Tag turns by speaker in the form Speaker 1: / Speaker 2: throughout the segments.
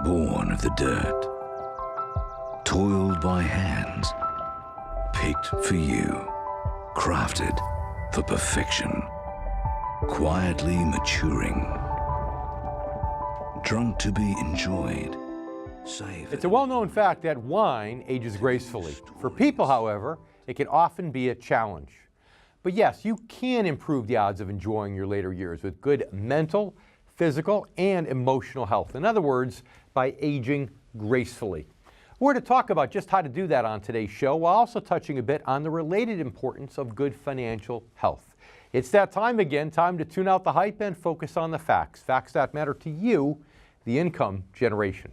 Speaker 1: born of the dirt, toiled by hands, picked for you, crafted for perfection, quietly maturing, drunk to be enjoyed.
Speaker 2: It's a well-known fact that wine ages gracefully. For people, however, it can often be a challenge. But yes, you can improve the odds of enjoying your later years with good mental, physical, and emotional health. In other words, by aging gracefully. We're to talk about just how to do that on today's show, while also touching a bit on the related importance of good financial health. It's that time again, time to tune out the hype and focus on the facts. Facts that matter to you, the income generation.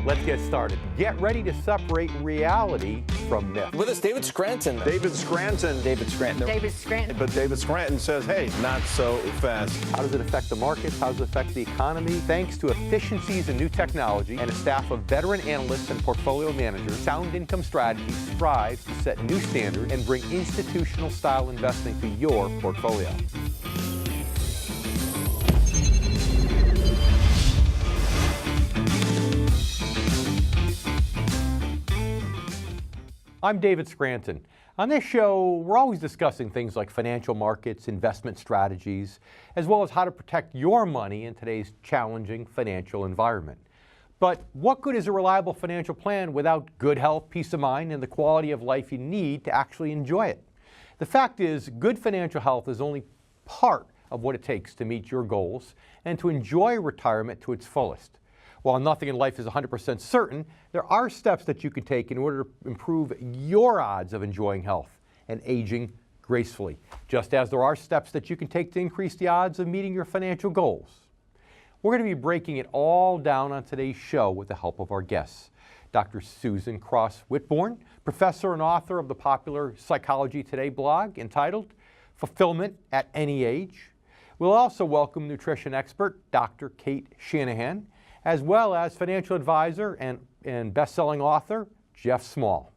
Speaker 2: Let's get started. Get ready to separate reality from myth.
Speaker 3: With us, David Scranton.
Speaker 4: David Scranton.
Speaker 3: David Scranton.
Speaker 5: David Scranton.
Speaker 4: But David Scranton says, hey, not so fast.
Speaker 2: How does it affect the markets? How does it affect the economy? Thanks to efficiencies in new technology and a staff of veteran analysts and portfolio managers, Sound Income Strategies strives to set new standards and bring institutional style investing to your portfolio. I'm David Scranton. On this show, we're always discussing things like financial markets, investment strategies, as well as how to protect your money in today's challenging financial environment. But what good is a reliable financial plan without good health, peace of mind, and the quality of life you need to actually enjoy it? The fact is, good financial health is only part of what it takes to meet your goals and to enjoy retirement to its fullest. While nothing in life is 100% certain, there are steps that you can take in order to improve your odds of enjoying health and aging gracefully, just as there are steps that you can take to increase the odds of meeting your financial goals. We're going to be breaking it all down on today's show with the help of our guests. Dr. Susan Cross Whitbourne, professor and author of the popular Psychology Today blog entitled Fulfillment at Any Age. We'll also welcome nutrition expert Dr. Kate Shanahan, as well as financial advisor and best-selling author, Jeff Small.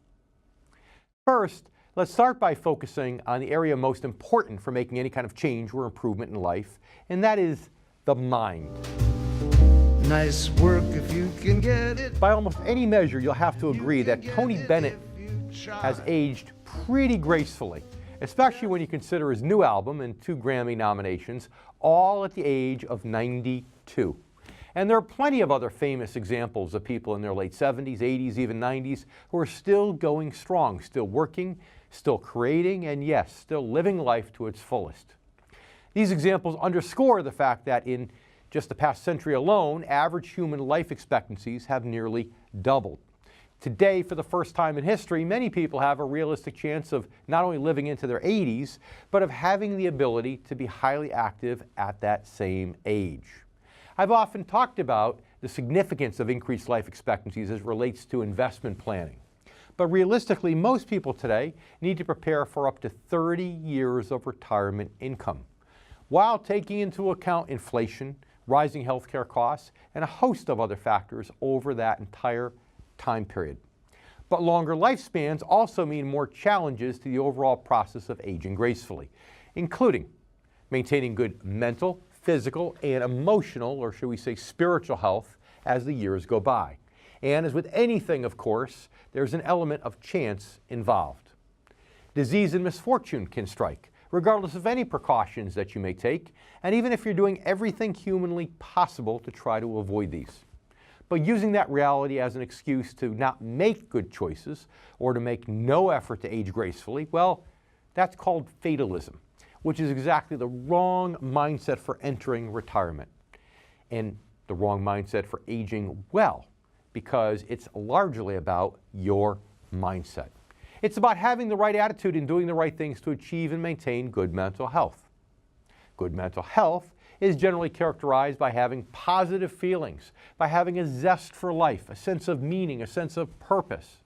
Speaker 2: First, let's start by focusing on the area most important for making any kind of change or improvement in life, and that is the mind.
Speaker 6: Nice work if you can get it.
Speaker 2: By almost any measure, you'll have to agree that Tony Bennett has aged pretty gracefully, especially when you consider his new album and 2 Grammy nominations, all at the age of 92. And there are plenty of other famous examples of people in their late 70s, 80s, even 90s who are still going strong, still working, still creating, and yes, still living life to its fullest. These examples underscore the fact that in just the past century alone, average human life expectancies have nearly doubled. Today, for the first time in history, many people have a realistic chance of not only living into their 80s, but of having the ability to be highly active at that same age. I've often talked about the significance of increased life expectancies as it relates to investment planning. But realistically, most people today need to prepare for up to 30 years of retirement income, while taking into account inflation, rising healthcare costs, and a host of other factors over that entire time period. But longer lifespans also mean more challenges to the overall process of aging gracefully, including maintaining good mental, physical, and emotional, or should we say spiritual health as the years go by. And as with anything, of course, there's an element of chance involved. Disease and misfortune can strike, regardless of any precautions that you may take, and even if you're doing everything humanly possible to try to avoid these. But using that reality as an excuse to not make good choices or to make no effort to age gracefully, well, that's called fatalism, which is exactly the wrong mindset for entering retirement and the wrong mindset for aging well, because it's largely about your mindset. It's about having the right attitude and doing the right things to achieve and maintain good mental health. Good mental health is generally characterized by having positive feelings, by having a zest for life, a sense of meaning, a sense of purpose.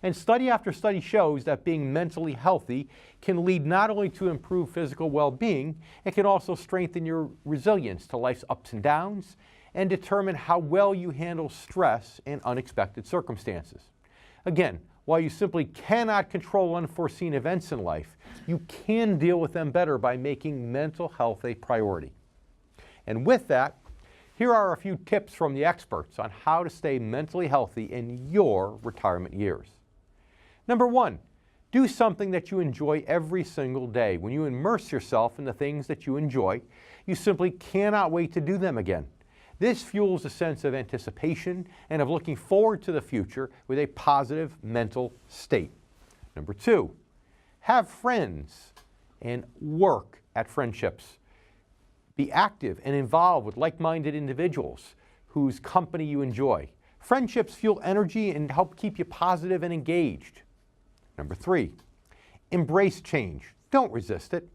Speaker 2: And study after study shows that being mentally healthy can lead not only to improved physical well-being, it can also strengthen your resilience to life's ups and downs and determine how well you handle stress and unexpected circumstances. Again, while you simply cannot control unforeseen events in life, you can deal with them better by making mental health a priority. And with that, here are a few tips from the experts on how to stay mentally healthy in your retirement years. Number one, do something that you enjoy every single day. When you immerse yourself in the things that you enjoy, you simply cannot wait to do them again. This fuels a sense of anticipation and of looking forward to the future with a positive mental state. Number two, have friends and work at friendships. Be active and involved with like-minded individuals whose company you enjoy. Friendships fuel energy and help keep you positive and engaged. Number three, embrace change. Don't resist it.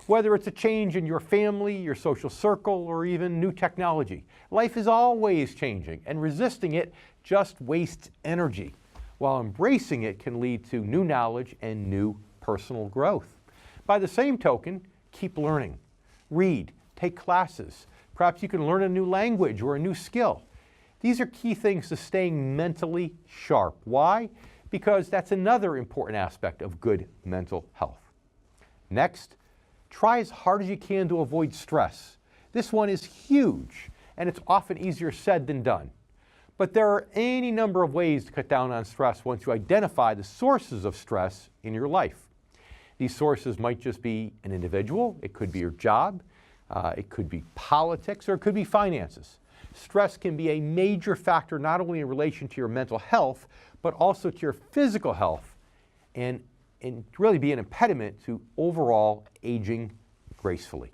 Speaker 2: Whether it's a change in your family, your social circle, or even new technology, life is always changing, and resisting it just wastes energy, while embracing it can lead to new knowledge and new personal growth. By the same token, keep learning. Read, take classes. Perhaps you can learn a new language or a new skill. These are key things to staying mentally sharp. Why? Because that's another important aspect of good mental health. Next, try as hard as you can to avoid stress. This one is huge, and it's often easier said than done. But there are any number of ways to cut down on stress once you identify the sources of stress in your life. These sources might just be an individual, it could be your job, it could be politics, or it could be finances. Stress can be a major factor not only in relation to your mental health, but also to your physical health, and really be an impediment to overall aging gracefully.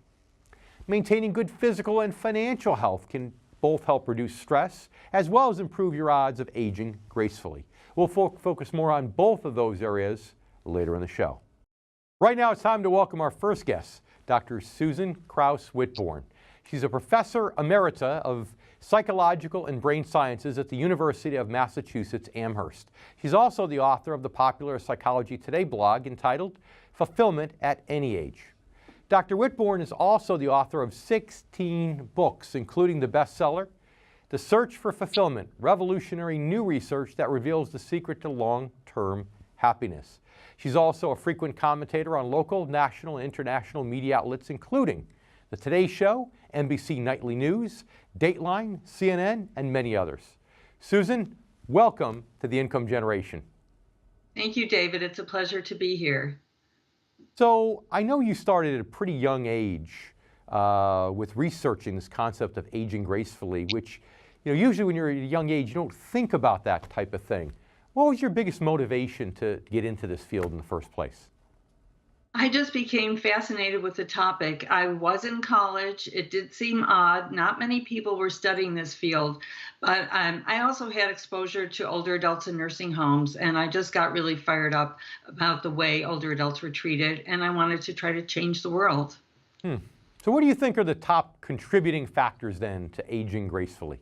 Speaker 2: Maintaining good physical and financial health can both help reduce stress as well as improve your odds of aging gracefully. We'll focus more on both of those areas later in the show. Right now it's time to welcome our first guest, Dr. Susan Kraus-Whitbourne. She's a professor emerita of psychological and brain sciences at the University of Massachusetts Amherst. She's also the author of the popular Psychology Today blog entitled Fulfillment at Any Age. Dr. Whitbourne is also the author of 16 books, including the bestseller, The Search for Fulfillment, Revolutionary New Research That Reveals the Secret to Long-Term Happiness. She's also a frequent commentator on local, national, and international media outlets, including The Today Show, NBC Nightly News, Dateline, CNN, and many others. Susan, welcome to The Income Generation.
Speaker 3: Thank you, David. It's a pleasure to be here.
Speaker 2: So I know you started at a pretty young age with researching this concept of aging gracefully, which, usually when you're at a young age, you don't think about that type of thing. What was your biggest motivation to get into this field in the first place?
Speaker 3: I just became fascinated with the topic. I was in college. It did seem odd. Not many people were studying this field, but I also had exposure to older adults in nursing homes, and I just got really fired up about the way older adults were treated, and I wanted to try to change the world.
Speaker 2: So what do you think are the top contributing factors then to aging gracefully?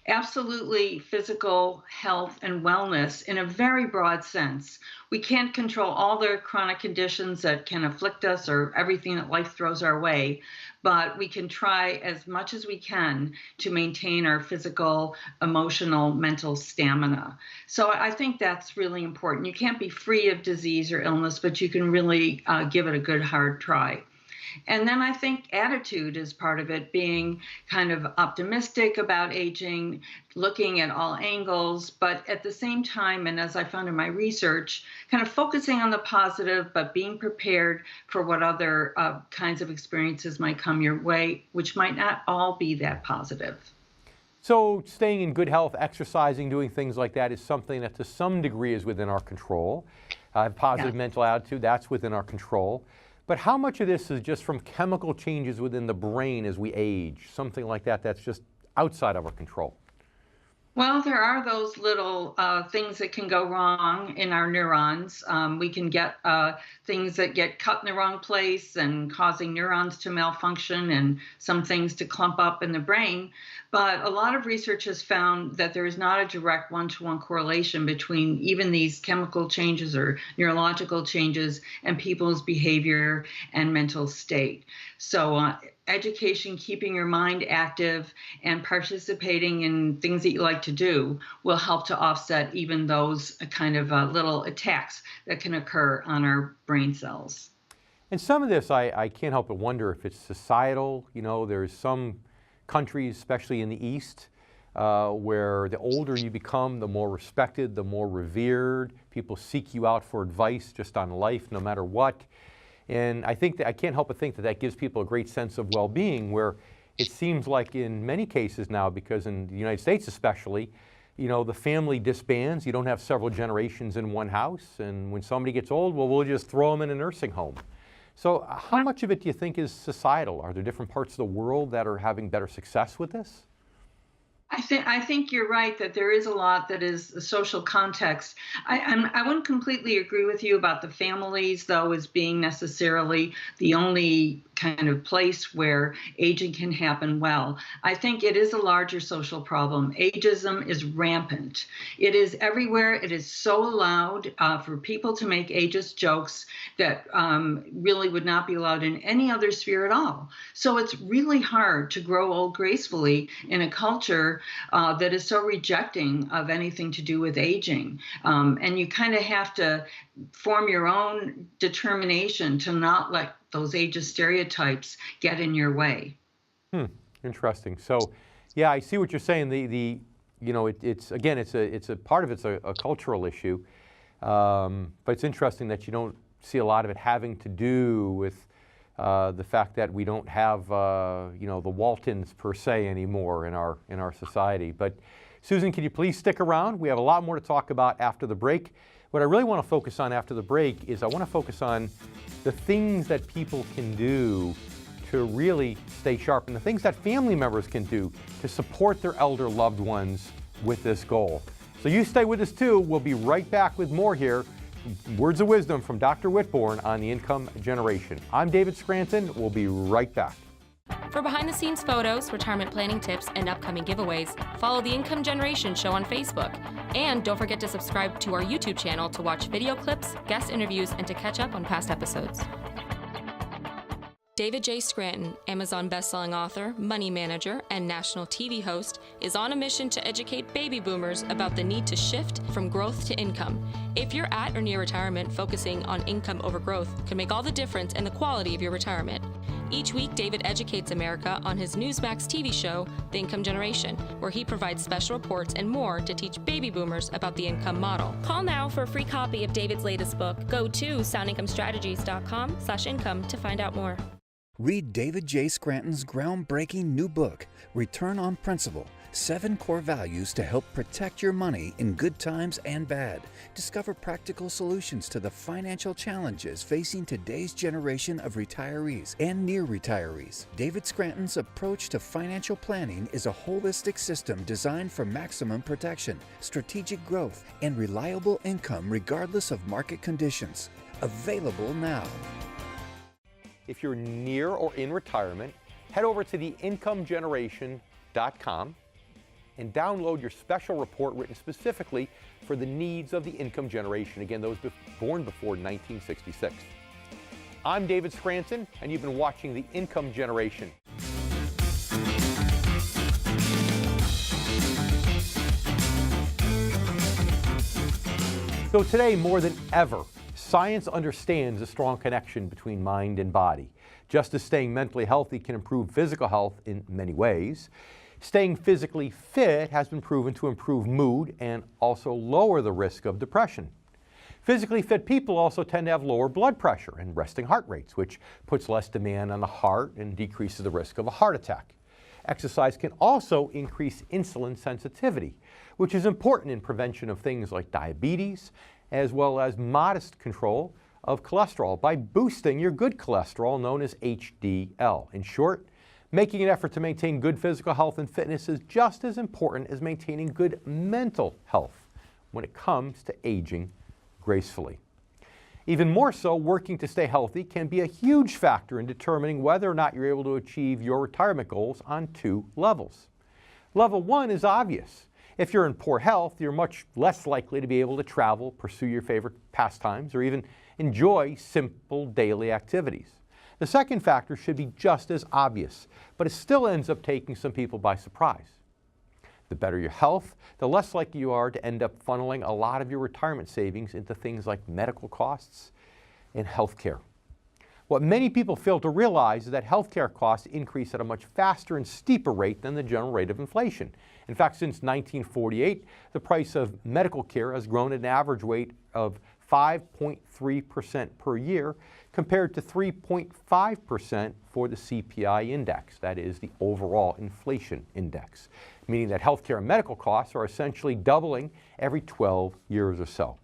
Speaker 3: Absolutely, physical health and wellness in a very broad sense. We can't control all the chronic conditions that can afflict us or everything that life throws our way, but we can try as much as we can to maintain our physical, emotional, mental stamina. So I think that's really important. You can't be free of disease or illness, but you can really give it a good hard try. And then I think attitude is part of it, being kind of optimistic about aging, looking at all angles, but at the same time, and as I found in my research, kind of focusing on the positive, but being prepared for what other kinds of experiences might come your way, which might not all be that positive.
Speaker 2: So staying in good health, exercising, doing things like that is something that to some degree is within our control. Positive mental attitude, that's within our control. But how much of this is just from chemical changes within the brain as we age, something like that that's just outside of our control?
Speaker 3: Well, there are those little things that can go wrong in our neurons. We can get things that get cut in the wrong place and causing neurons to malfunction and some things to clump up in the brain. But a lot of research has found that there is not a direct one-to-one correlation between even these chemical changes or neurological changes and people's behavior and mental state. So education, keeping your mind active, and participating in things that you like to do will help to offset even those kind of little attacks that can occur on our brain cells.
Speaker 2: And some of this, I can't help but wonder if it's societal. You know, there's some countries, especially in the East, where the older you become, the more respected, the more revered. People seek you out for advice just on life, no matter what. And I think that I can't help but think that that gives people a great sense of well-being, where it seems like in many cases now, because in the United States especially, you know, the family disbands. You don't have several generations in one house. And when somebody gets old, well, we'll just throw them in a nursing home. So how much of it do you think is societal? Are there different parts of the world that are having better success with this?
Speaker 3: I think you're right that there is a lot that is a social context. I wouldn't completely agree with you about the families, though, as being necessarily the only kind of place where aging can happen well. I think it is a larger social problem. Ageism is rampant. It is everywhere. It is so allowed for people to make ageist jokes that really would not be allowed in any other sphere at all. So it's really hard to grow old gracefully in a culture that is so rejecting of anything to do with aging. And you kind of have to form your own determination to not let those ageist stereotypes get in your way.
Speaker 2: Interesting. So, yeah, I see what you're saying. The you know, it's again, it's a part of it's a cultural issue, but it's interesting that you don't see a lot of it having to do with the fact that we don't have you know, the Waltons per se anymore in our society. But Susan, can you please stick around? We have a lot more to talk about after the break. What I really want to focus on after the break is I want to focus on the things that people can do to really stay sharp, and the things that family members can do to support their elder loved ones with this goal. So you stay with us too. We'll be right back with more here. Words of wisdom from Dr. Whitbourne on the income generation. I'm David Scranton. We'll be right back.
Speaker 5: For behind-the-scenes photos, retirement planning tips, and upcoming giveaways, follow the Income Generation Show on Facebook. And don't forget to subscribe to our YouTube channel to watch video clips, guest interviews, and to catch up on past episodes. David J. Scranton, Amazon bestselling author, money manager, and national TV host, is on a mission to educate baby boomers about the need to shift from growth to income. If you're at or near retirement, focusing on income over growth can make all the difference in the quality of your retirement. Each week, David educates America on his Newsmax TV show, The Income Generation, where he provides special reports and more to teach baby boomers about the income model.
Speaker 7: Call now for a free copy of David's latest book. Go to soundincomestrategies.com/income to find out more.
Speaker 8: Read David J. Scranton's groundbreaking new book, Return on Principle, 7 core values to help protect your money in good times and bad. Discover practical solutions to the financial challenges facing today's generation of retirees and near retirees. David Scranton's approach to financial planning is a holistic system designed for maximum protection, strategic growth, and reliable income regardless of market conditions. Available now.
Speaker 2: If you're near or in retirement, head over to theincomegeneration.com and download your special report written specifically for the needs of the income generation, again, those born before 1966. I'm David Scranton, and you've been watching The Income Generation. So today, more than ever, science understands a strong connection between mind and body. Just as staying mentally healthy can improve physical health in many ways, staying physically fit has been proven to improve mood and also lower the risk of depression. Physically fit people also tend to have lower blood pressure and resting heart rates, which puts less demand on the heart and decreases the risk of a heart attack. Exercise can also increase insulin sensitivity, which is important in prevention of things like diabetes, as well as modest control of cholesterol by boosting your good cholesterol, known as HDL. In short, making an effort to maintain good physical health and fitness is just as important as maintaining good mental health when it comes to aging gracefully. Even more so, working to stay healthy can be a huge factor in determining whether or not you're able to achieve your retirement goals on 2 levels. Level 1 is obvious. If you're in poor health, you're much less likely to be able to travel, pursue your favorite pastimes, or even enjoy simple daily activities. The second factor should be just as obvious, but it still ends up taking some people by surprise. The better your health, the less likely you are to end up funneling a lot of your retirement savings into things like medical costs and health care. What many people fail to realize is that healthcare costs increase at a much faster and steeper rate than the general rate of inflation. In fact, since 1948, the price of medical care has grown at an average rate of 5.3% per year, compared to 3.5% for the CPI index, that is the overall inflation index, meaning that healthcare and medical costs are essentially doubling every 12 years or so.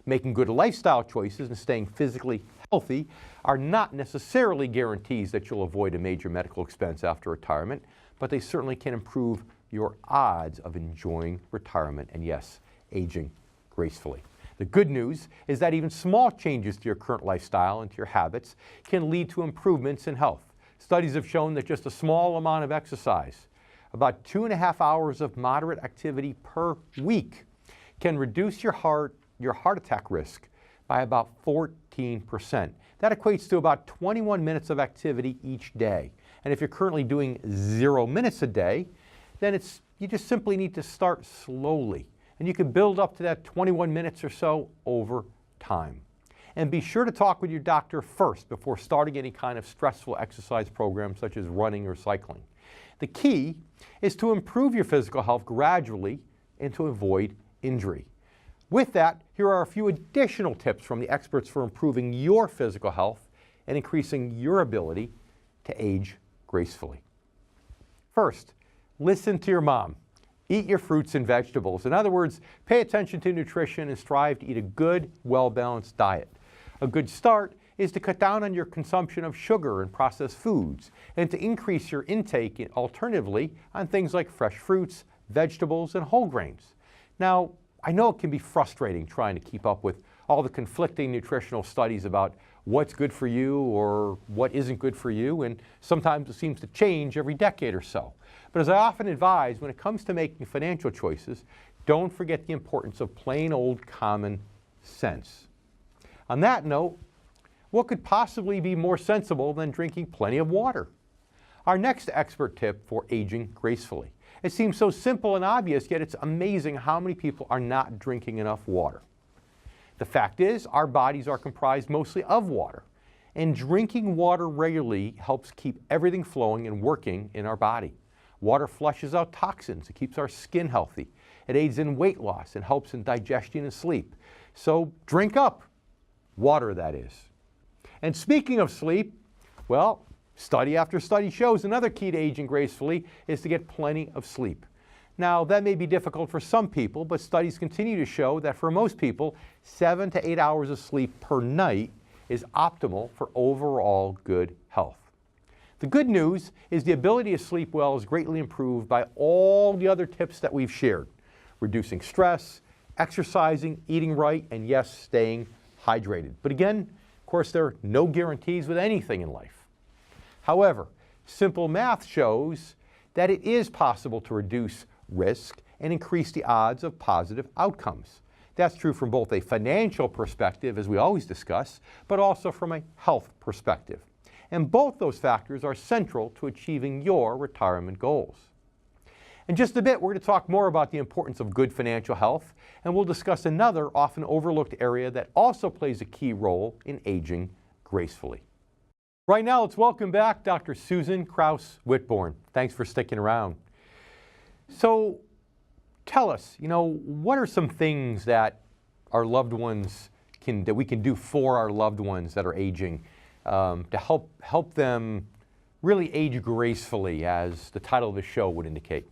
Speaker 2: Making good lifestyle choices and staying physically healthy are not necessarily guarantees that you'll avoid a major medical expense after retirement, but they certainly can improve your odds of enjoying retirement and, yes, aging gracefully. The good news is that even small changes to your current lifestyle and to your habits can lead to improvements in health. Studies have shown that just a small amount of exercise, about 2.5 hours of moderate activity per week, can reduce your heart attack risk by about 14%. That equates to about 21 minutes of activity each day. And if you're currently doing 0 minutes a day, then you just simply need to start slowly. And you can build up to that 21 minutes or so over time. And be sure to talk with your doctor first before starting any kind of stressful exercise program such as running or cycling. The key is to improve your physical health gradually and to avoid injury. With that, here are a few additional tips from the experts for improving your physical health and increasing your ability to age gracefully. First, listen to your mom. Eat your fruits and vegetables. In other words, pay attention to nutrition and strive to eat a good, well-balanced diet. A good start is to cut down on your consumption of sugar and processed foods and to increase your intake alternatively on things like fresh fruits, vegetables, and whole grains. Now, I know it can be frustrating trying to keep up with all the conflicting nutritional studies about what's good for you or what isn't good for you, and sometimes it seems to change every decade or so. But as I often advise, when it comes to making financial choices, don't forget the importance of plain old common sense. On that note, what could possibly be more sensible than drinking plenty of water? Our next expert tip for aging gracefully. It seems so simple and obvious, yet it's amazing how many people are not drinking enough water. The fact is, our bodies are comprised mostly of water, and drinking water regularly helps keep everything flowing and working in our body. Water flushes out toxins. It keeps our skin healthy. It aids in weight loss and helps in digestion and sleep. So drink up. Water, that is. And speaking of sleep, well, study after study shows another key to aging gracefully is to get plenty of sleep. Now, that may be difficult for some people, but studies continue to show that for most people, 7 to 8 hours of sleep per night is optimal for overall good health. The good news is the ability to sleep well is greatly improved by all the other tips that we've shared. Reducing stress, exercising, eating right, and yes, staying hydrated. But again, of course, there are no guarantees with anything in life. However, simple math shows that it is possible to reduce risk and increase the odds of positive outcomes. That's true from both a financial perspective, as we always discuss, but also from a health perspective. And both those factors are central to achieving your retirement goals. In just a bit, we're going to talk more about the importance of good financial health, and we'll discuss another often overlooked area that also plays a key role in aging gracefully. Right now, let's welcome back Dr. Susan Kraus-Whitbourne. Thanks for sticking around. So tell us, what are some things that our loved ones that we can do for our loved ones that are aging to help them really age gracefully, as the title of the show would indicate?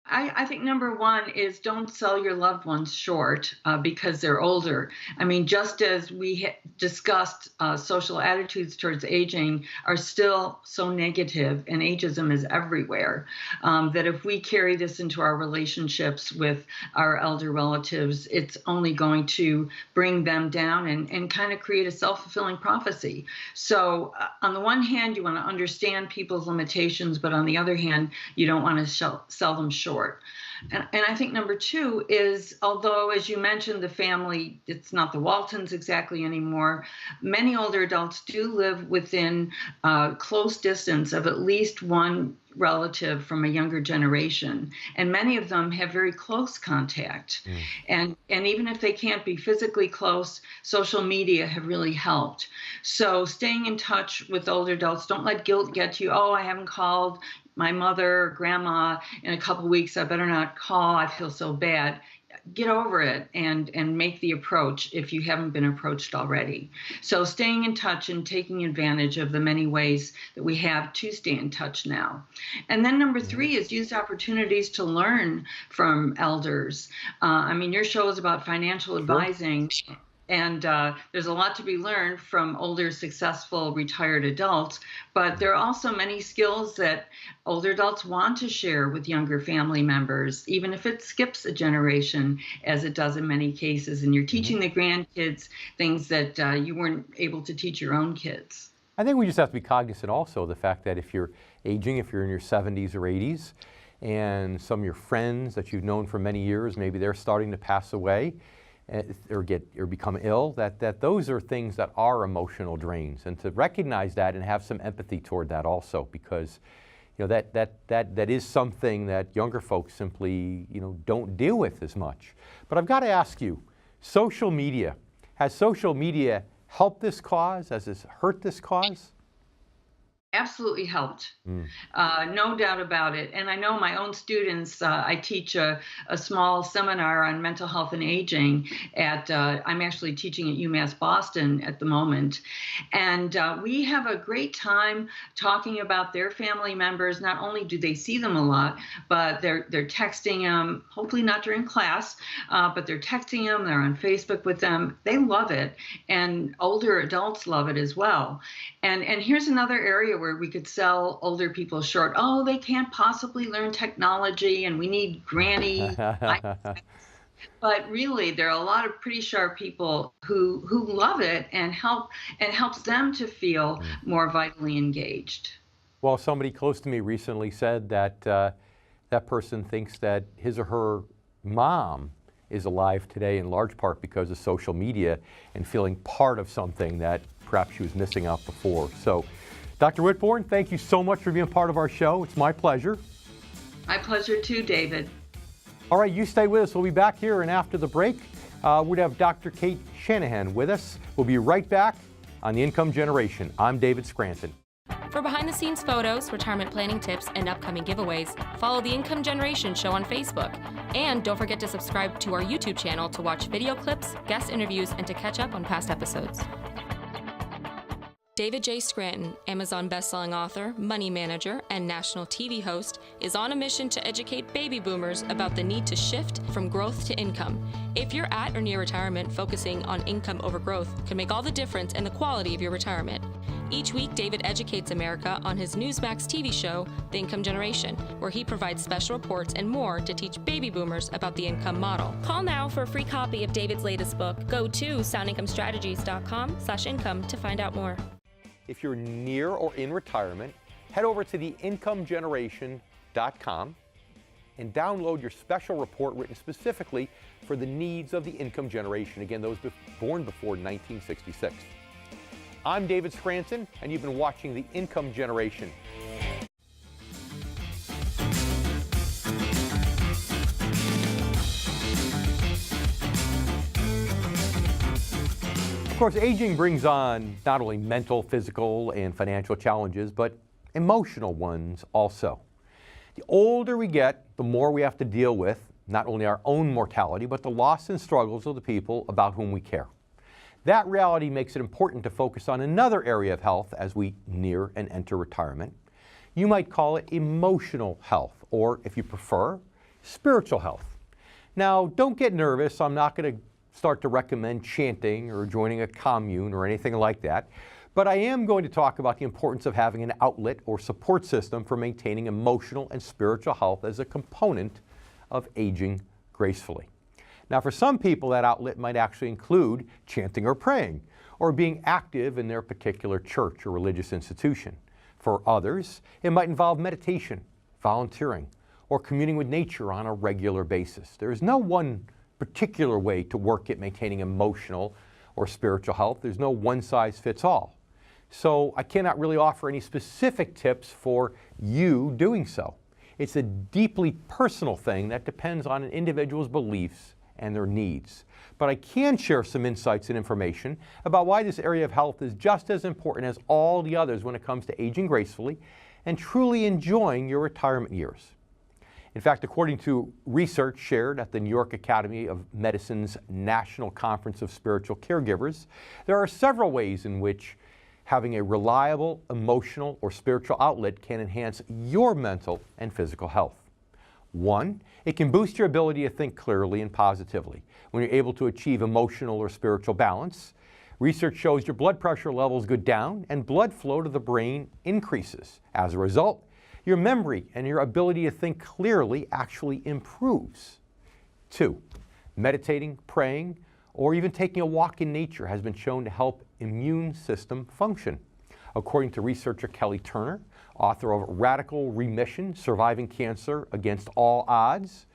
Speaker 3: I think number one is don't sell your loved ones short because they're older. I mean, just as we discussed, social attitudes towards aging are still so negative, and ageism is everywhere, that if we carry this into our relationships with our elder relatives, it's only going to bring them down and kind of create a self-fulfilling prophecy. So on the one hand, you want to understand people's limitations, but on the other hand, you don't want to sell them short. short. And I think number two is, although, as you mentioned, the family, it's not the Waltons exactly anymore, many older adults do live within close distance of at least one relative from a younger generation, and many of them have very close contact. And even if they can't be physically close, social media have really helped. So staying in touch with older adults, don't let guilt get you. Oh, I haven't called my mother or grandma in a couple weeks, I better not call, I feel so bad. Get over it and make the approach if you haven't been approached already. So staying in touch and taking advantage of the many ways that we have to stay in touch now. And then number three is use opportunities to learn from elders. I mean, your show is about financial advising. And there's a lot to be learned from older, successful, retired adults. But there are also many skills that older adults want to share with younger family members, even if it skips a generation, as it does in many cases. And you're teaching the grandkids things that you weren't able to teach your own kids.
Speaker 2: I think we just have to be cognizant also of the fact that if you're aging, if you're in your 70s or 80s, and some of your friends that you've known for many years, maybe they're starting to pass away, or become ill, that those are things that are emotional drains, and to recognize that and have some empathy toward that also, because that is something that younger folks simply don't deal with as much. But I've got to ask you, social media, has social media helped this cause? Has this hurt this cause?
Speaker 3: Absolutely helped. No doubt about it. And I know my own students, I teach a small seminar on mental health and aging I'm actually teaching at UMass Boston at the moment. And we have a great time talking about their family members. Not only do they see them a lot, but they're texting them, hopefully not during class, but they're texting them, they're on Facebook with them. They love it. And older adults love it as well. And here's another area where we could sell older people short. Oh, they can't possibly learn technology and we need granny. But really, there are a lot of pretty sharp people who love it and helps them to feel more vitally engaged.
Speaker 2: Well, somebody close to me recently said that that person thinks that his or her mom is alive today in large part because of social media and feeling part of something that perhaps she was missing out before. So, Dr. Whitbourne, thank you so much for being part of our show. It's my pleasure.
Speaker 3: My pleasure too, David.
Speaker 2: All right, you stay with us. We'll be back here, and after the break, we'd have Dr. Kate Shanahan with us. We'll be right back on The Income Generation. I'm David Scranton.
Speaker 5: For behind-the-scenes photos, retirement planning tips, and upcoming giveaways, follow The Income Generation Show on Facebook. And don't forget to subscribe to our YouTube channel to watch video clips, guest interviews, and to catch up on past episodes. David J. Scranton, Amazon bestselling author, money manager, and national TV host, is on a mission to educate baby boomers about the need to shift from growth to income. If you're at or near retirement, focusing on income over growth can make all the difference in the quality of your retirement. Each week, David educates America on his Newsmax TV show, The Income Generation, where he provides special reports and more to teach baby boomers about the income model.
Speaker 7: Call now for a free copy of David's latest book. Go to soundincomestrategies.com/income to find out more.
Speaker 2: If you're near or in retirement, head over to theincomegeneration.com and download your special report written specifically for the needs of the income generation. Again, those born before 1966. I'm David Scranton, and you've been watching The Income Generation. Of course, aging brings on not only mental, physical, and financial challenges, but emotional ones also. The older we get, the more we have to deal with not only our own mortality, but the loss and struggles of the people about whom we care. That reality makes it important to focus on another area of health as we near and enter retirement. You might call it emotional health, or if you prefer, spiritual health. Now, don't get nervous. I'm not going to start to recommend chanting or joining a commune or anything like that. But I am going to talk about the importance of having an outlet or support system for maintaining emotional and spiritual health as a component of aging gracefully. Now, for some people, that outlet might actually include chanting or praying, or being active in their particular church or religious institution. For others, it might involve meditation, volunteering, or communing with nature on a regular basis. There is no one particular way to work at maintaining emotional or spiritual health. There's no one size fits all. So I cannot really offer any specific tips for you doing so. It's a deeply personal thing that depends on an individual's beliefs and their needs. But I can share some insights and information about why this area of health is just as important as all the others when it comes to aging gracefully and truly enjoying your retirement years. In fact, according to research shared at the New York Academy of Medicine's National Conference of Spiritual Caregivers, there are several ways in which having a reliable emotional or spiritual outlet can enhance your mental and physical health. One, it can boost your ability to think clearly and positively. When you're able to achieve emotional or spiritual balance, research shows your blood pressure levels go down and blood flow to the brain increases. As a result, your memory and your ability to think clearly actually improves. Two, meditating, praying, or even taking a walk in nature has been shown to help immune system function. According to researcher Kelly Turner, author of Radical Remission, Surviving Cancer Against All Odds,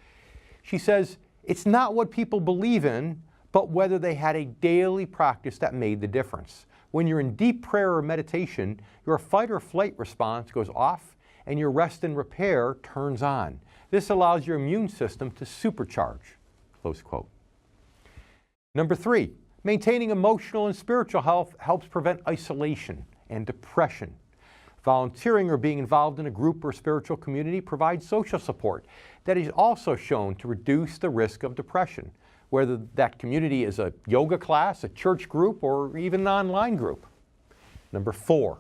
Speaker 2: she says, it's not what people believe in, but whether they had a daily practice that made the difference. When you're in deep prayer or meditation, your fight or flight response goes off and your rest and repair turns on. This allows your immune system to supercharge, close quote. Number three, maintaining emotional and spiritual health helps prevent isolation and depression. Volunteering or being involved in a group or spiritual community provides social support that is also shown to reduce the risk of depression, whether that community is a yoga class, a church group, or even an online group. Number four,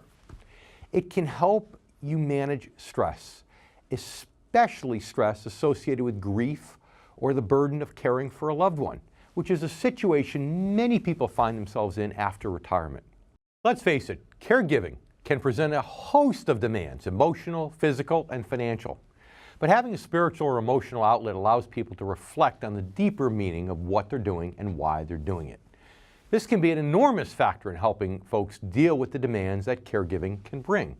Speaker 2: it can help you manage stress, especially stress associated with grief or the burden of caring for a loved one, which is a situation many people find themselves in after retirement. Let's face it, caregiving can present a host of demands, emotional, physical, and financial. But having a spiritual or emotional outlet allows people to reflect on the deeper meaning of what they're doing and why they're doing it. This can be an enormous factor in helping folks deal with the demands that caregiving can bring.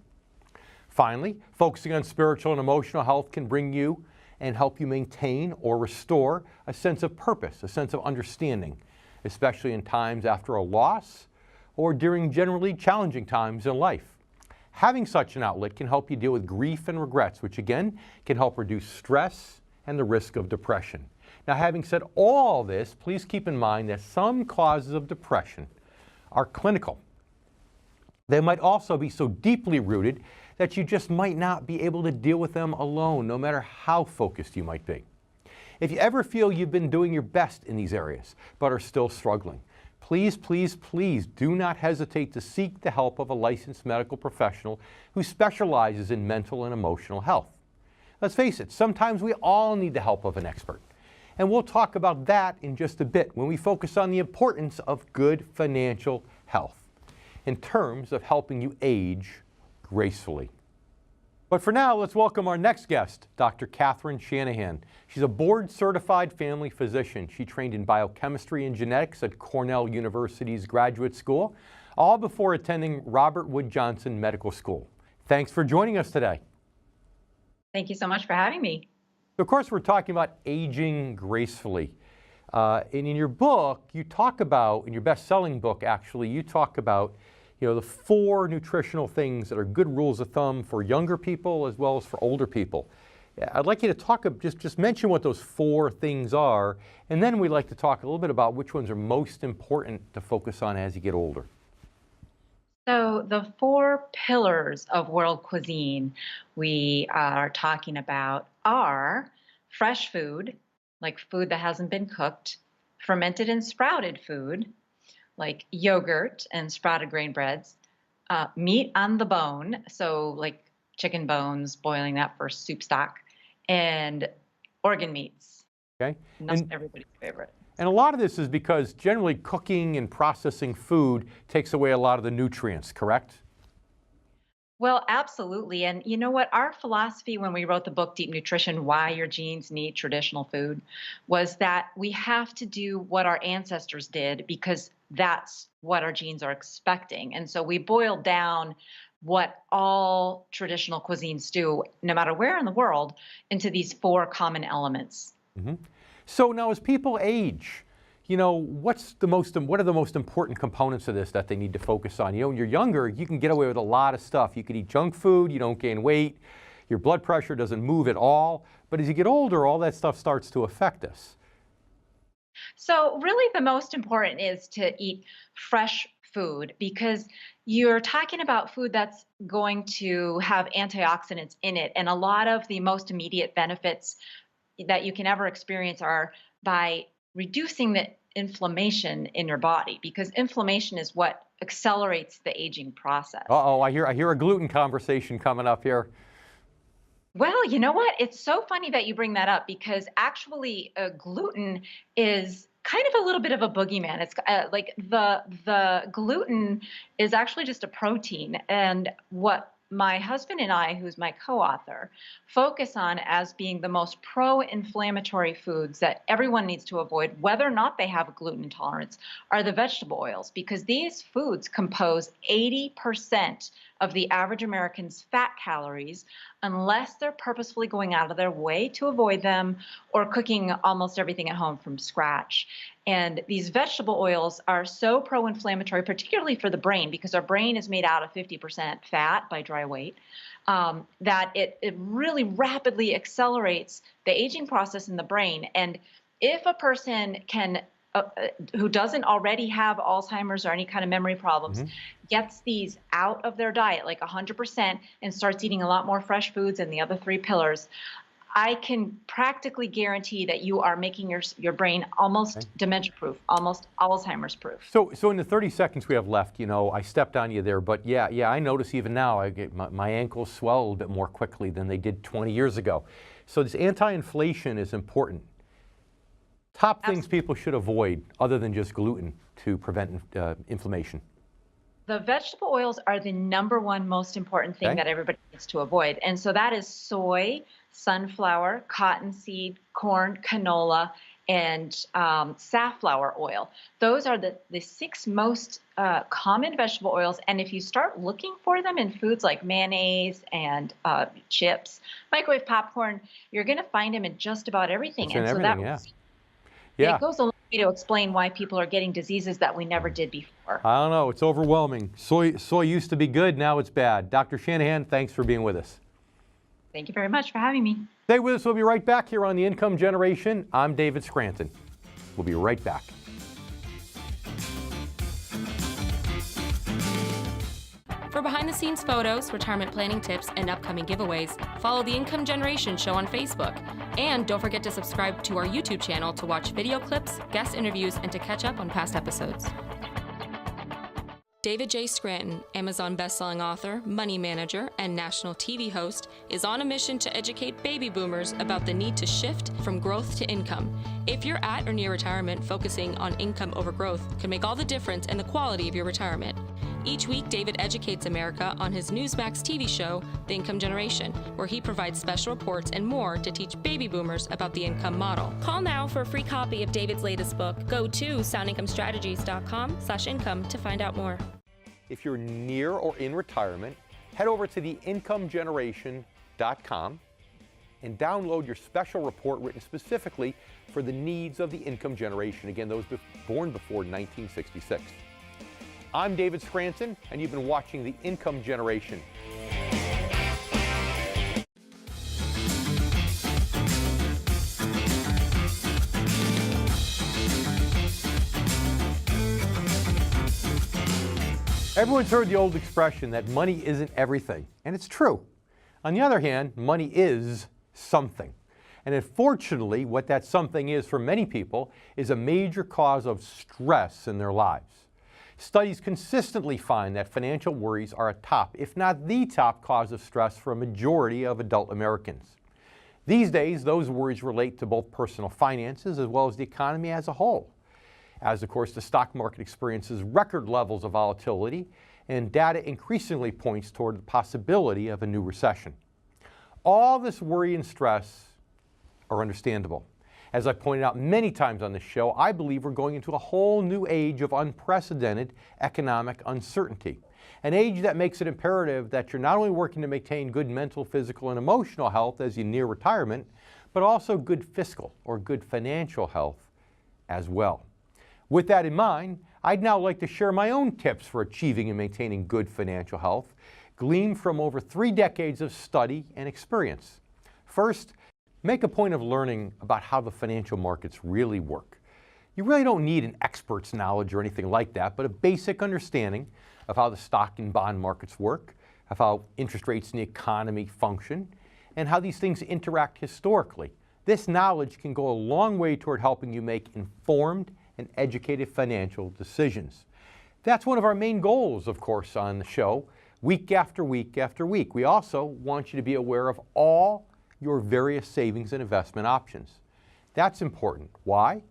Speaker 2: Finally, focusing on spiritual and emotional health can bring you and help you maintain or restore a sense of purpose, a sense of understanding, especially in times after a loss or during generally challenging times in life. Having such an outlet can help you deal with grief and regrets, which again can help reduce stress and the risk of depression. Now, having said all this, please keep in mind that some causes of depression are clinical. They might also be so deeply rooted that you just might not be able to deal with them alone, no matter how focused you might be. If you ever feel you've been doing your best in these areas, but are still struggling, please, please, please do not hesitate to seek the help of a licensed medical professional who specializes in mental and emotional health. Let's face it, sometimes we all need the help of an expert. And we'll talk about that in just a bit when we focus on the importance of good financial health in terms of helping you age gracefully. But for now, let's welcome our next guest, Dr. Catherine Shanahan. She's a board-certified family physician. She trained in biochemistry and genetics at Cornell University's Graduate School, all before attending Robert Wood Johnson Medical School. Thanks for joining us today.
Speaker 9: Thank you so much for having me.
Speaker 2: Of course, we're talking about aging gracefully. And in your book, you talk about, in your best-selling book, actually, you talk about the 4 nutritional things that are good rules of thumb for younger people as well as for older people. I'd like you to talk, just mention what those 4 things are, and then we'd like to talk a little bit about which ones are most important to focus on as you get older.
Speaker 9: So the 4 pillars of world cuisine we are talking about are fresh food, like food that hasn't been cooked, fermented and sprouted food, like yogurt and sprouted grain breads, meat on the bone, so like chicken bones, boiling that for soup stock, and organ meats.
Speaker 2: Okay.
Speaker 9: That's everybody's favorite.
Speaker 2: And a lot of this is because generally cooking and processing food takes away a lot of the nutrients, correct?
Speaker 9: Well, absolutely. And you know what? Our philosophy when we wrote the book, Deep Nutrition, Why Your Genes Need Traditional Food, was that we have to do what our ancestors did because that's what our genes are expecting. And so we boiled down what all traditional cuisines do, no matter where in the world, into these four common elements.
Speaker 2: Mm-hmm. So now as people age, what are the most important components of this that they need to focus on? When you're younger, you can get away with a lot of stuff. You could eat junk food, you don't gain weight, your blood pressure doesn't move at all. But as you get older, all that stuff starts to affect us.
Speaker 9: So really the most important is to eat fresh food, because you're talking about food that's going to have antioxidants in it. And a lot of the most immediate benefits that you can ever experience are by reducing the inflammation in your body, because inflammation is what accelerates the aging process.
Speaker 2: Uh-oh, I hear a gluten conversation coming up here.
Speaker 9: Well, you know what? It's so funny that you bring that up, because actually gluten is kind of a little bit of a boogeyman. It's like the gluten is actually just a protein. And what my husband and I, who's my co-author, focus on as being the most pro-inflammatory foods that everyone needs to avoid, whether or not they have a gluten intolerance, are the vegetable oils, because these foods compose 80% of the average American's fat calories, unless they're purposefully going out of their way to avoid them or cooking almost everything at home from scratch. And these vegetable oils are so pro-inflammatory, particularly for the brain, because our brain is made out of 50% fat by dry weight, that it really rapidly accelerates the aging process in the brain. And if a person who doesn't already have Alzheimer's or any kind of memory problems, gets these out of their diet, like 100%, and starts eating a lot more fresh foods and the other three pillars, I can practically guarantee that you are making your brain almost dementia-proof, almost Alzheimer's-proof.
Speaker 2: So in the 30 seconds we have left, I stepped on you there, but yeah, I notice even now my ankles swell a little bit more quickly than they did 20 years ago. So this anti-inflation is important. Top things people should avoid other than just gluten to prevent inflammation.
Speaker 9: The vegetable oils are the number one most important thing that everybody needs to avoid. And so that is soy, sunflower, cottonseed, corn, canola, and safflower oil. Those are the six most common vegetable oils. And if you start looking for them in foods like mayonnaise and chips, microwave popcorn, you're going to find them in just about everything.
Speaker 2: It goes
Speaker 9: a long way to explain why people are getting diseases that we never did before.
Speaker 2: I don't know. It's overwhelming. Soy used to be good. Now it's bad. Dr. Shanahan, thanks for being with us.
Speaker 9: Thank you very much for having me.
Speaker 2: Stay with us. We'll be right back here on The Income Generation. I'm David Scranton. We'll be right back.
Speaker 5: For behind-the-scenes photos, retirement planning tips, and upcoming giveaways, follow The Income Generation Show on Facebook. And don't forget to subscribe to our YouTube channel to watch video clips, guest interviews, and to catch up on past episodes. David J. Scranton, Amazon bestselling author, money manager, and national TV host, is on a mission to educate baby boomers about the need to shift from growth to income. If you're at or near retirement, focusing on income over growth can make all the difference in the quality of your retirement. Each week, David educates America on his Newsmax TV show, The Income Generation, where he provides special reports and more to teach baby boomers about the income model.
Speaker 7: Call now for a free copy of David's latest book. Go to soundincomestrategies.com/income to find out more.
Speaker 2: If you're near or in retirement, head over to theincomegeneration.com and download your special report written specifically for the needs of the income generation. Again, those born before 1966. I'm David Scranton, and you've been watching The Income Generation. Everyone's heard the old expression that money isn't everything, and it's true. On the other hand, money is something. And unfortunately, what that something is for many people is a major cause of stress in their lives. Studies consistently find that financial worries are a top, if not the top, cause of stress for a majority of adult Americans. These days, those worries relate to both personal finances as well as the economy as a whole. As, of course, the stock market experiences record levels of volatility, and data increasingly points toward the possibility of a new recession. All this worry and stress are understandable. As I pointed out many times on this show, I believe we're going into a whole new age of unprecedented economic uncertainty. an age that makes it imperative that you're not only working to maintain good mental, physical, and emotional health as you near retirement, but also good fiscal or good financial health as well. With that in mind, I'd now like to share my own tips for achieving and maintaining good financial health, gleaned from over 3 decades of study and experience. First, make a point of learning about how the financial markets really work. You really don't need an expert's knowledge or anything like that, but a basic understanding of how the stock and bond markets work, of how interest rates in the economy function, and how these things interact historically. This knowledge can go a long way toward helping you make informed and educated financial decisions. That's one of our main goals, of course, on the show, week after week after week. We also want you to be aware of all your various savings and investment options. That's important. Why?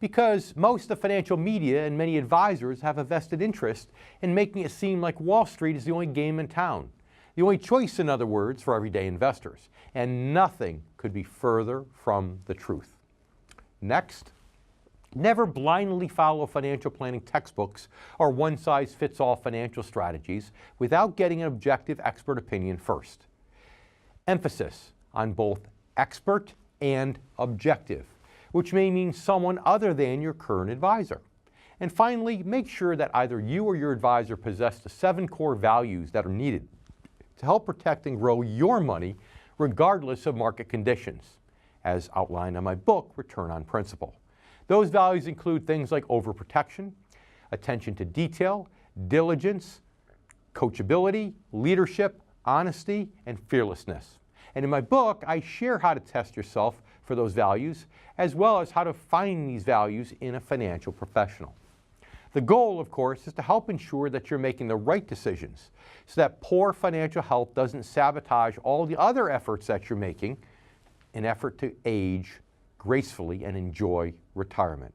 Speaker 2: Because most of the financial media and many advisors have a vested interest in making it seem like Wall Street is the only game in town. The only choice, in other words, for everyday investors. And nothing could be further from the truth. Next, never blindly follow financial planning textbooks or one-size-fits-all financial strategies without getting an objective expert opinion first. Emphasis on both expert and objective, which may mean someone other than your current advisor. And finally, make sure that either you or your advisor possess the 7 core values that are needed to help protect and grow your money regardless of market conditions, as outlined in my book, Return on Principle. Those values include things like overprotection, attention to detail, diligence, coachability, leadership, honesty, and fearlessness. And in my book, I share how to test yourself for those values, as well as how to find these values in a financial professional. The goal, of course, is to help ensure that you're making the right decisions so that poor financial health doesn't sabotage all the other efforts that you're making in effort to age gracefully and enjoy retirement.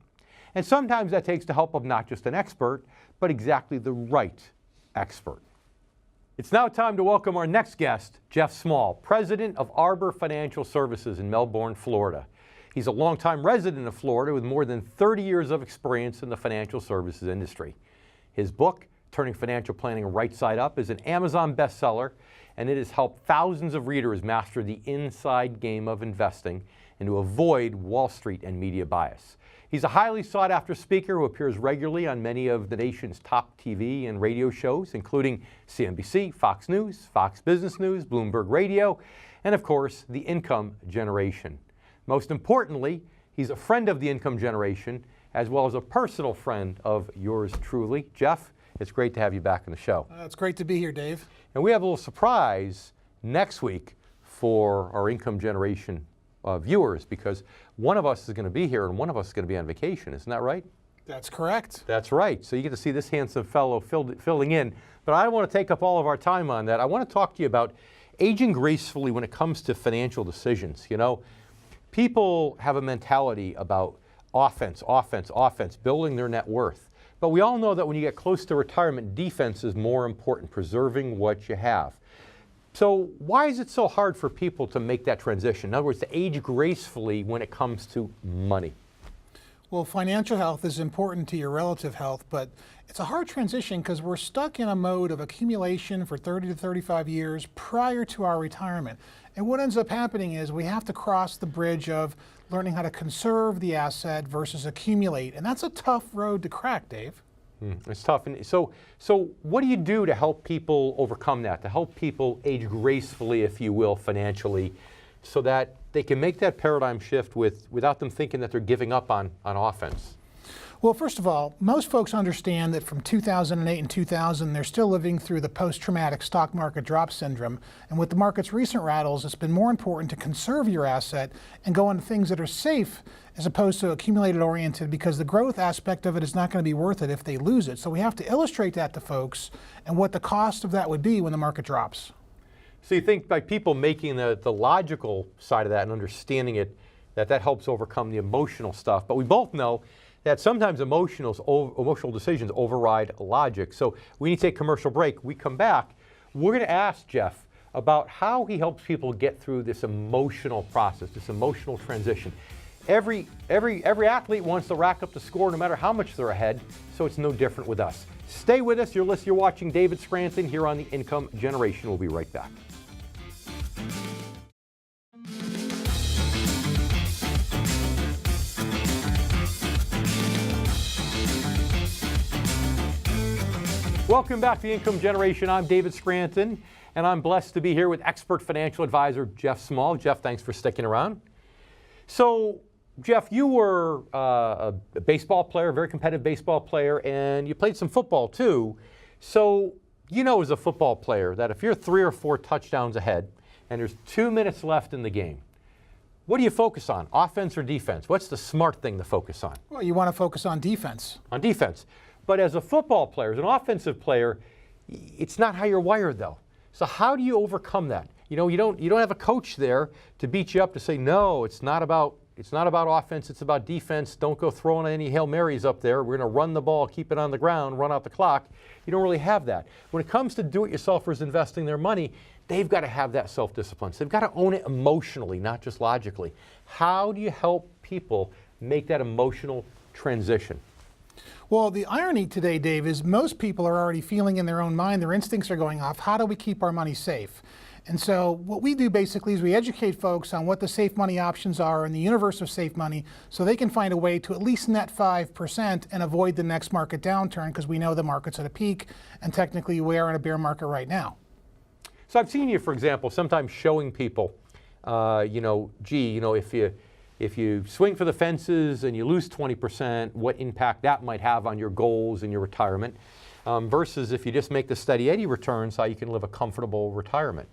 Speaker 2: And sometimes that takes the help of not just an expert, but exactly the right expert. It's now time to welcome our next guest, Jeff Small, president of Arbor Financial Services in Melbourne, Florida. He's a longtime resident of Florida with more than 30 years of experience in the financial services industry. His book, Turning Financial Planning Right Side Up, is an Amazon bestseller, and it has helped thousands of readers master the inside game of investing and to avoid Wall Street and media bias. He's a highly sought-after speaker who appears regularly on many of the nation's top TV and radio shows, including CNBC, Fox News, Fox Business News, Bloomberg Radio, and of course, The Income Generation. Most importantly, he's a friend of The Income Generation, as well as a personal friend of yours truly. Jeff, it's great to have you back on the show.
Speaker 10: It's great to be here, Dave.
Speaker 2: And we have a little surprise next week for our Income Generation viewers, because one of us is going to be here and one of us is going to be on vacation. Isn't that right?
Speaker 10: That's correct.
Speaker 2: That's right. So you get to see this handsome fellow filling in. But I don't want to take up all of our time on that. I want to talk to you about aging gracefully when it comes to financial decisions. You know, people have a mentality about offense, building their net worth. But we all know that when you get close to retirement, defense is more important, preserving what you have. So why is it so hard for people to make that transition? In other words, to age gracefully when it comes to money?
Speaker 10: Well, financial health is important to your relative health, but it's a hard transition because we're stuck in a mode of accumulation for 30 to 35 years prior to our retirement. And what ends up happening is we have to cross the bridge of learning how to conserve the asset versus accumulate. And that's a tough road to crack, Dave.
Speaker 2: It's tough. And so what do you do to help people overcome that, to help people age gracefully, if you will, financially, so that they can make that paradigm shift without them thinking that they're giving up on offense?
Speaker 10: Well, first of all, most folks understand that from 2008 and 2000, they're still living through the post-traumatic stock market drop syndrome. And with the market's recent rattles, it's been more important to conserve your asset and go on to things that are safe as opposed to accumulated oriented, because the growth aspect of it is not going to be worth it if they lose it. So we have to illustrate that to folks and what the cost of that would be when the market drops.
Speaker 2: So you think by people making the logical side of that and understanding it, that helps overcome the emotional stuff. But we both know that sometimes emotional decisions override logic. So we need to take a commercial break. We come back, we're going to ask Jeff about how he helps people get through this emotional process, this emotional transition. Every athlete wants to rack up the score no matter how much they're ahead, so it's no different with us. Stay with us. You're watching David Scranton here on the Income Generation. We'll be right back. Welcome back to the Income Generation. I'm David Scranton, and I'm blessed to be here with expert financial advisor Jeff Small. Jeff, thanks for sticking around. So, Jeff, you were a baseball player, a very competitive baseball player, and you played some football too. So, you know as a football player that if you're 3 or 4 touchdowns ahead and there's 2 minutes left in the game, what do you focus on, offense or defense? What's the smart thing to focus on?
Speaker 10: Well, you want to focus on defense.
Speaker 2: On defense. But as a football player, as an offensive player, it's not how you're wired though. So how do you overcome that? You know, you don't have a coach there to beat you up to say, no, it's not about offense, it's about defense. Don't go throwing any Hail Marys up there. We're going to run the ball, keep it on the ground, run out the clock. You don't really have that. When it comes to do-it-yourselfers investing their money, they've got to have that self-discipline. So they've got to own it emotionally, not just logically. How do you help people make that emotional transition?
Speaker 10: Well, the irony today, Dave, is most people are already feeling in their own mind, their instincts are going off, how do we keep our money safe? And so what we do basically is we educate folks on what the safe money options are in the universe of safe money so they can find a way to at least net 5% and avoid the next market downturn, because we know the market's at a peak and technically we are in a bear market right now.
Speaker 2: So I've seen you, for example, sometimes showing people, if you swing for the fences and you lose 20%, what impact that might have on your goals and your retirement, versus if you just make the steady Eddie returns, how you can live a comfortable retirement.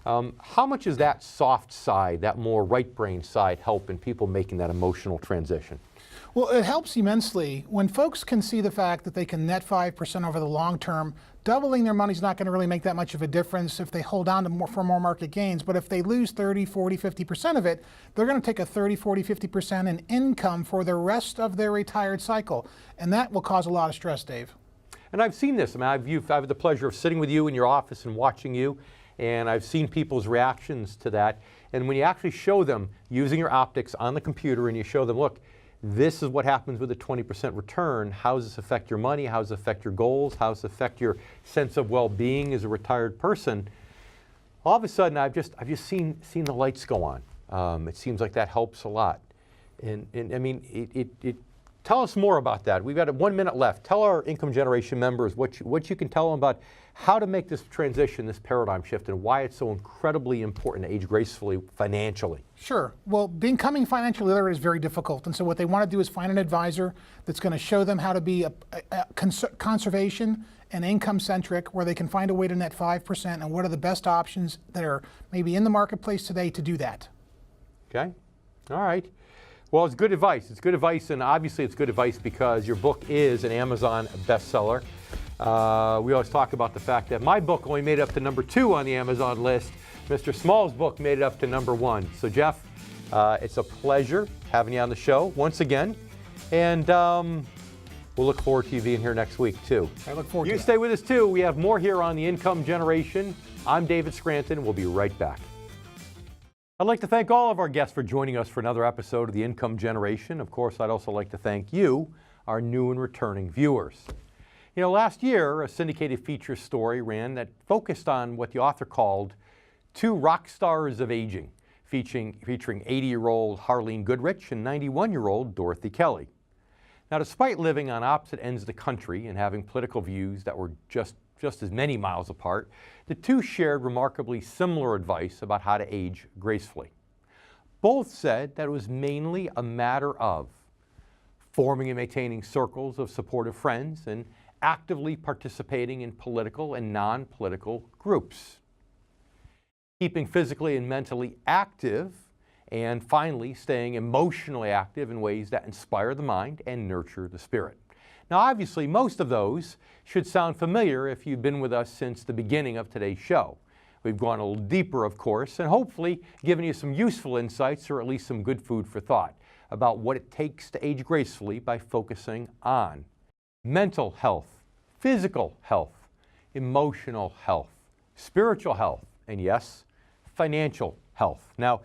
Speaker 2: How much is that soft side, that more right brain side, help in people making that emotional transition?
Speaker 10: Well, it helps immensely when folks can see the fact that they can net 5% over the long term. Doubling their money is not going to really make that much of a difference if they hold on to for more market gains. But if they lose 30, 40, 50% of it, they're going to take a 30, 40, 50% in income for the rest of their retired cycle. And that will cause a lot of stress, Dave. And
Speaker 2: I've seen this. I mean, I've had the pleasure of sitting with you in your office and watching you. And I've seen people's reactions to that. And when you actually show them using your optics on the computer and you show them, look, this is what happens with a 20% return. How does this affect your money? How does it affect your goals? How does it affect your sense of well-being as a retired person? All of a sudden, I've just seen the lights go on. It seems like that helps a lot. And I mean, tell us more about that. We've got 1 minute left. Tell our Income Generation members what you can tell them about how to make this transition, this paradigm shift, and why it's so incredibly important to age gracefully financially.
Speaker 10: Sure. Well, becoming financially literate is very difficult. And so what they want to do is find an advisor that's going to show them how to be a conservation and income centric, where they can find a way to net 5% and what are the best options that are maybe in the marketplace today to do that.
Speaker 2: Okay. All right. Well, it's good advice. It's good advice, and obviously it's good advice because your book is an Amazon bestseller. We always talk about the fact that my book only made it up to number 2 on the Amazon list. Mr. Small's book made it up to number 1. So Jeff, it's a pleasure having you on the show once again. And we'll look forward to you being here next week too.
Speaker 10: I look forward to it.
Speaker 2: You stay with us too. We have more here on the Income Generation. I'm David Scranton. We'll be right back. I'd like to thank all of our guests for joining us for another episode of the Income Generation. Of course, I'd also like to thank you, our new and returning viewers. You know, last year, a syndicated feature story ran that focused on what the author called 2 rock stars of aging, featuring 80-year-old Harlene Goodrich and 91-year-old Dorothy Kelly. Now, despite living on opposite ends of the country and having political views that were just as many miles apart, the 2 shared remarkably similar advice about how to age gracefully. Both said that it was mainly a matter of forming and maintaining circles of supportive friends and actively participating in political and non-political groups, keeping physically and mentally active, and finally staying emotionally active in ways that inspire the mind and nurture the spirit. Now, obviously, most of those should sound familiar if you've been with us since the beginning of today's show. We've gone a little deeper, of course, and hopefully given you some useful insights or at least some good food for thought about what it takes to age gracefully by focusing on mental health, physical health, emotional health, spiritual health, and yes, financial health. Now,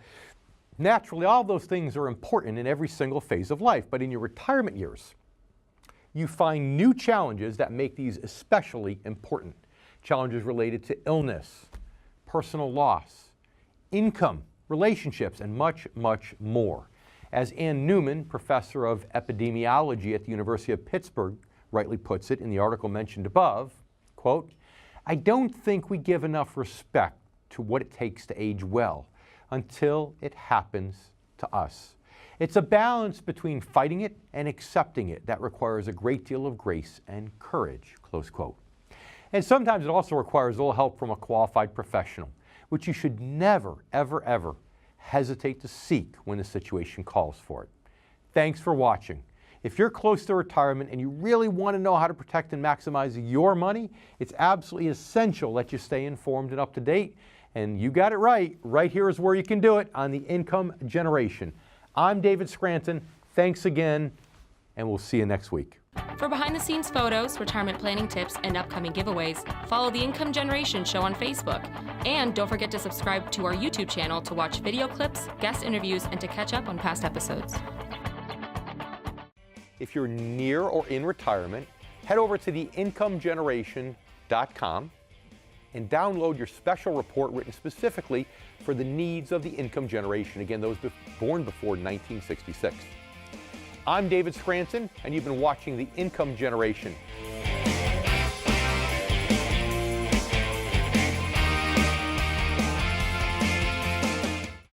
Speaker 2: Naturally, all those things are important in every single phase of life, but in your retirement years, you find new challenges that make these especially important. Challenges related to illness, personal loss, income, relationships, and much, much more. As Ann Newman, professor of epidemiology at the University of Pittsburgh, rightly puts it in the article mentioned above, quote, "I don't think we give enough respect to what it takes to age well until it happens to us. It's a balance between fighting it and accepting it that requires a great deal of grace and courage," close quote. And sometimes it also requires a little help from a qualified professional, which you should never, ever, ever hesitate to seek when the situation calls for it. Thanks for watching. If you're close to retirement and you really want to know how to protect and maximize your money, it's absolutely essential that you stay informed and up to date. And you got it right. Right here is where you can do it on the Income Generation. I'm David Scranton. Thanks again, and we'll see you next week.
Speaker 5: For behind-the-scenes photos, retirement planning tips, and upcoming giveaways, follow the Income Generation Show on Facebook. And don't forget to subscribe to our YouTube channel to watch video clips, guest interviews, and to catch up on past episodes.
Speaker 2: If you're near or in retirement, head over to theincomegeneration.com and download your special report written specifically for the needs of the income generation. Again, those born before 1966. I'm David Scranton, and you've been watching The Income Generation.